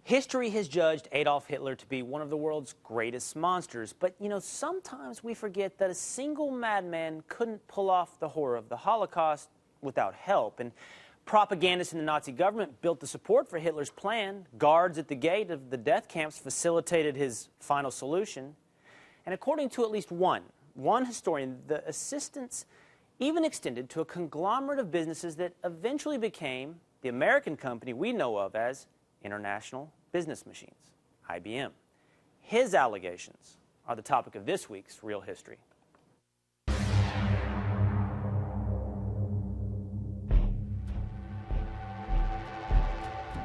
History has judged Adolf Hitler to be one of the world's greatest monsters. But, sometimes we forget that a single madman couldn't pull off the horror of the Holocaust without help. And propagandists in the Nazi government built the support for Hitler's plan. Guards at the gate of the death camps facilitated his final solution. And according to at least one historian, the assistance even extended to a conglomerate of businesses that eventually became the American company we know of as International Business Machines, IBM. His allegations are the topic of this week's Real History.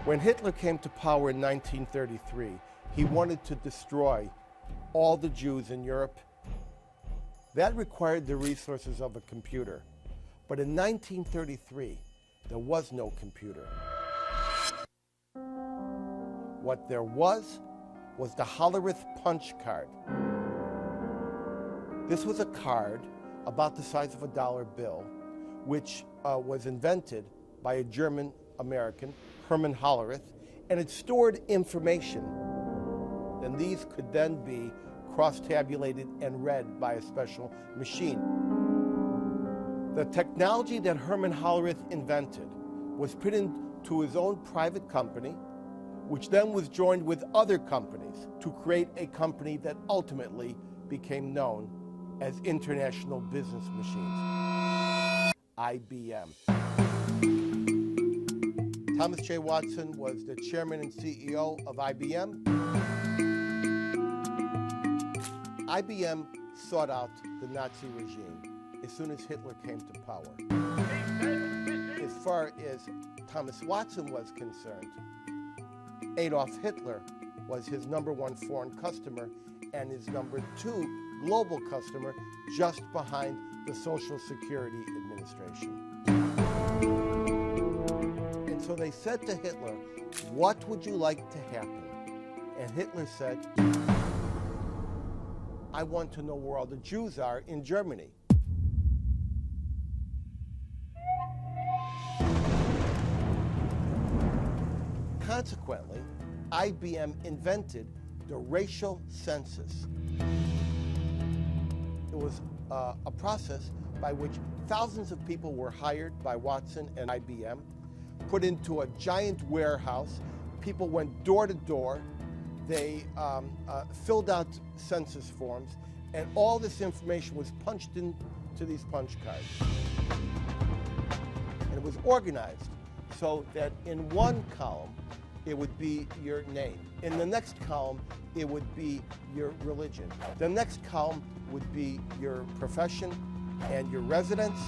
When Hitler came to power in 1933, he wanted to destroy all the Jews in Europe. That required the resources of a computer. But in 1933, there was no computer. What there was the Hollerith punch card. This was a card about the size of a dollar bill, which was invented by a German-American, Hermann Hollerith, and it stored information. And these could then be cross-tabulated and read by a special machine. The technology that Hermann Hollerith invented was put into his own private company, which then was joined with other companies to create a company that ultimately became known as International Business Machines, IBM. Thomas J. Watson was the chairman and CEO of IBM. IBM sought out the Nazi regime as soon as Hitler came to power. As far as Thomas Watson was concerned, Adolf Hitler was his #1 foreign customer and his #2 global customer, just behind the Social Security Administration. And so they said to Hitler, "What would you like to happen?" And Hitler said, "I want to know where all the Jews are in Germany." Consequently, IBM invented the racial census. It was a process by which thousands of people were hired by Watson and IBM, put into a giant warehouse. People went door to door. They filled out census forms, and all this information was punched into these punch cards. And it was organized so that in one column, it would be your name. In the next column, it would be your religion. The next column would be your profession and your residence.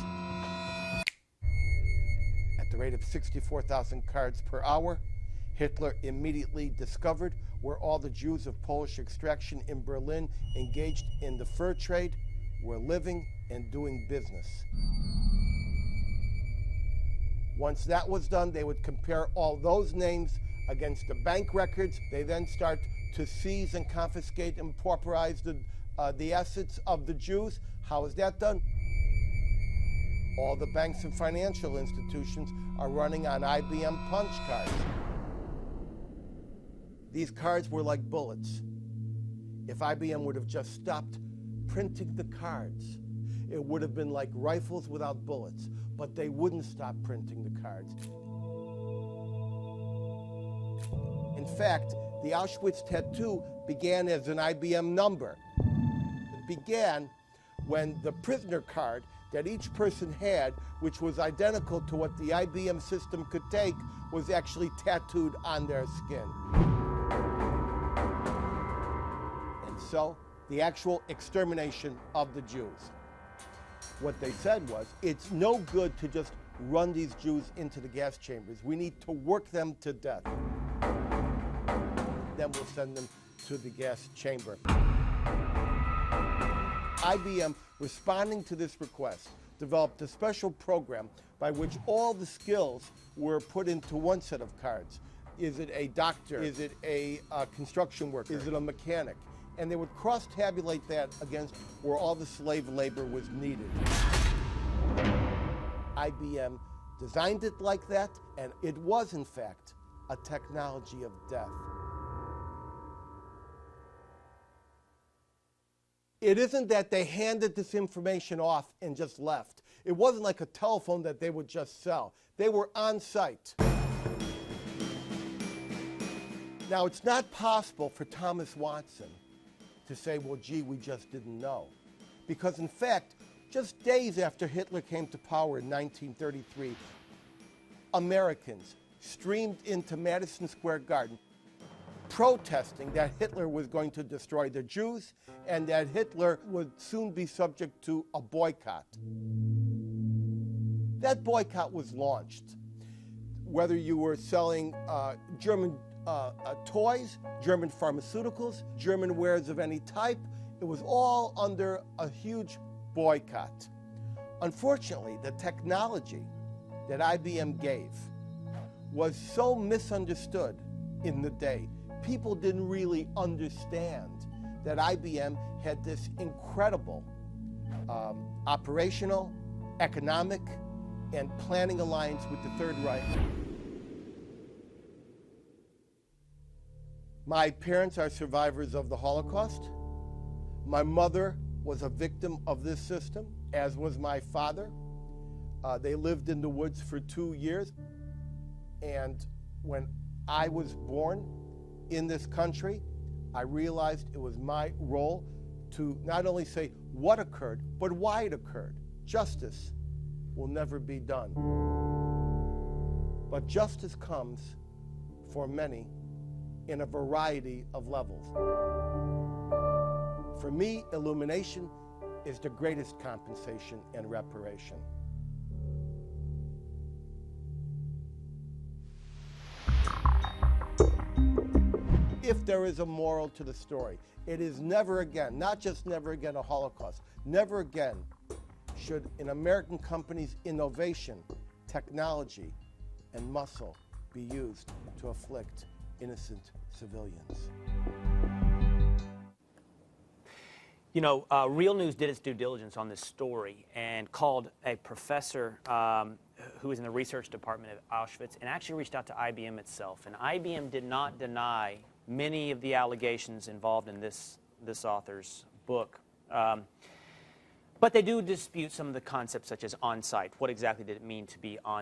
At the rate of 64,000 cards per hour, Hitler immediately discovered where all the Jews of Polish extraction in Berlin engaged in the fur trade were living and doing business. Once that was done, they would compare all those names against the bank records. They then start to seize and confiscate and pauperize the assets of the Jews. How is that done? All the banks and financial institutions are running on IBM punch cards. These cards were like bullets. If IBM would have just stopped printing the cards, it would have been like rifles without bullets, but they wouldn't stop printing the cards. In fact, the Auschwitz tattoo began as an IBM number. It began when the prisoner card that each person had, which was identical to what the IBM system could take, was actually tattooed on their skin. And so, the actual extermination of the Jews. What they said was, it's no good to just run these Jews into the gas chambers. We need to work them to death. Then we'll send them to the gas chamber. IBM, responding to this request, developed a special program by which all the skills were put into one set of cards. Is it a doctor? Is it a construction worker? Is it a mechanic? And they would cross-tabulate that against where all the slave labor was needed. IBM designed it like that, and it was, in fact, a technology of death. It isn't that they handed this information off and just left. It wasn't like a telephone that they would just sell. They were on site. Now, it's not possible for Thomas Watson to say, well, gee, we just didn't know. Because, in fact, just days after Hitler came to power in 1933, Americans streamed into Madison Square Garden protesting that Hitler was going to destroy the Jews and that Hitler would soon be subject to a boycott. That boycott was launched. Whether you were selling German toys, German pharmaceuticals, German wares of any type, it was all under a huge boycott. Unfortunately, the technology that IBM gave was so misunderstood in the day. People didn't really understand that IBM had this incredible operational, economic, and planning alliance with the Third Reich. My parents are survivors of the Holocaust. My mother was a victim of this system, as was my father. They lived in the woods for 2 years. And when I was born in this country, I realized it was my role to not only say what occurred, but why it occurred. Justice will never be done. But justice comes for many in a variety of levels. For me, illumination is the greatest compensation and reparation. If there is a moral to the story, it is never again, not just never again a Holocaust, never again should an American company's innovation, technology, and muscle be used to afflict innocent civilians. You know, Real News did its due diligence on this story and called a professor who was in the research department at Auschwitz and actually reached out to IBM itself. And IBM did not deny many of the allegations involved in this author's book. But they do dispute some of the concepts such as on-site. What exactly did it mean to be on